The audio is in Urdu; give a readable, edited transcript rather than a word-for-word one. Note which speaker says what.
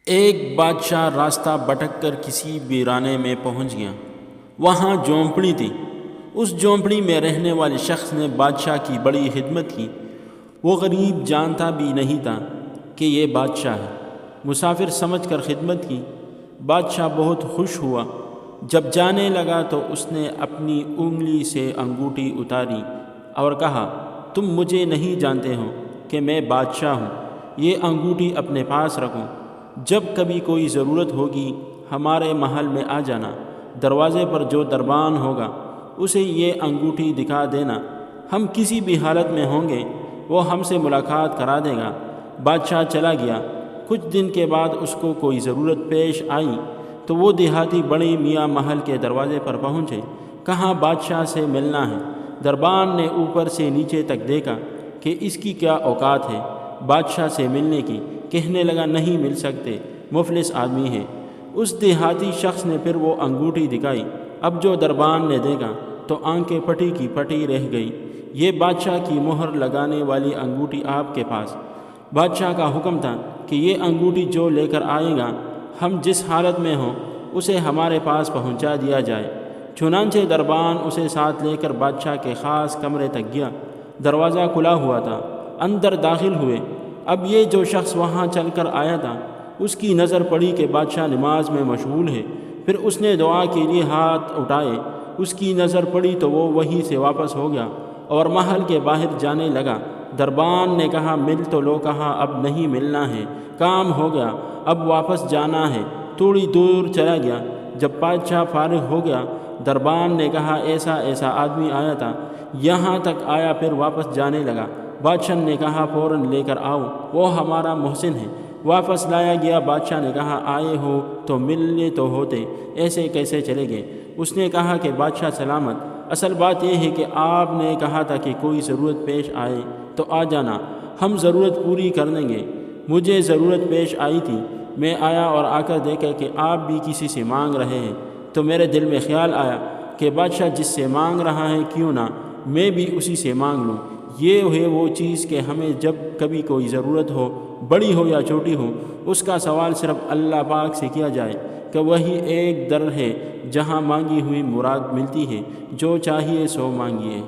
Speaker 1: ایک بادشاہ راستہ بھٹک کر کسی ویرانے میں پہنچ گیا۔ وہاں جھونپڑی تھی۔ اس جھونپڑی میں رہنے والے شخص نے بادشاہ کی بڑی خدمت کی۔ وہ غریب جانتا بھی نہیں تھا کہ یہ بادشاہ ہے۔ مسافر سمجھ کر خدمت کی۔ بادشاہ بہت خوش ہوا۔ جب جانے لگا تو اس نے اپنی انگلی سے انگوٹھی اتاری اور کہا، تم مجھے نہیں جانتے ہو کہ میں بادشاہ ہوں، یہ انگوٹھی اپنے پاس رکھو۔ جب کبھی کوئی ضرورت ہوگی ہمارے محل میں آ جانا، دروازے پر جو دربان ہوگا اسے یہ انگوٹھی دکھا دینا، ہم کسی بھی حالت میں ہوں گے وہ ہم سے ملاقات کرا دے گا۔ بادشاہ چلا گیا۔ کچھ دن کے بعد اس کو کوئی ضرورت پیش آئی تو وہ دیہاتی بڑے میاں محل کے دروازے پر پہنچے۔ کہاں بادشاہ سے ملنا ہے۔ دربان نے اوپر سے نیچے تک دیکھا کہ اس کی کیا اوقات ہے بادشاہ سے ملنے کی۔ کہنے لگا، نہیں مل سکتے، مفلس آدمی ہے۔ اس دیہاتی شخص نے پھر وہ انگوٹھی دکھائی۔ اب جو دربان نے دیکھا تو آنکھیں پھٹی کی پھٹی رہ گئی۔ یہ بادشاہ کی مہر لگانے والی انگوٹھی آپ کے پاس۔ بادشاہ کا حکم تھا کہ یہ انگوٹھی جو لے کر آئے گا، ہم جس حالت میں ہوں اسے ہمارے پاس پہنچا دیا جائے۔ چنانچہ دربان اسے ساتھ لے کر بادشاہ کے خاص کمرے تک گیا۔ دروازہ کھلا ہوا تھا۔ اندر داخل ہوئے۔ اب یہ جو شخص وہاں چل کر آیا تھا اس کی نظر پڑی کہ بادشاہ نماز میں مشغول ہے۔ پھر اس نے دعا کے لیے ہاتھ اٹھائے۔ اس کی نظر پڑی تو وہ وہیں سے واپس ہو گیا اور محل کے باہر جانے لگا۔ دربان نے کہا، مل تو لو، کہا اب نہیں ملنا ہے، کام ہو گیا، اب واپس جانا ہے۔ تھوڑی دور چلا گیا۔ جب بادشاہ فارغ ہو گیا، دربان نے کہا، ایسا ایسا آدمی آیا تھا، یہاں تک آیا پھر واپس جانے لگا۔ بادشاہ نے کہا، فوراً لے کر آؤ، وہ ہمارا محسن ہے۔ واپس لایا گیا۔ بادشاہ نے کہا، آئے ہو تو ملنے تو ہوتے، ایسے کیسے چلے گئے؟ اس نے کہا کہ بادشاہ سلامت، اصل بات یہ ہے کہ آپ نے کہا تھا کہ کوئی ضرورت پیش آئے تو آ جانا، ہم ضرورت پوری کر دیں گے۔ مجھے ضرورت پیش آئی تھی، میں آیا اور آ کر دیکھا کہ آپ بھی کسی سے مانگ رہے ہیں، تو میرے دل میں خیال آیا کہ بادشاہ جس سے مانگ رہا ہے کیوں نہ میں بھی اسی سے مانگ لوں۔ یہ ہے وہ چیز کہ ہمیں جب کبھی کوئی ضرورت ہو، بڑی ہو یا چھوٹی ہو، اس کا سوال صرف اللہ پاک سے کیا جائے کہ وہی ایک در ہے جہاں مانگی ہوئی مراد ملتی ہے۔ جو چاہیے سو مانگیے۔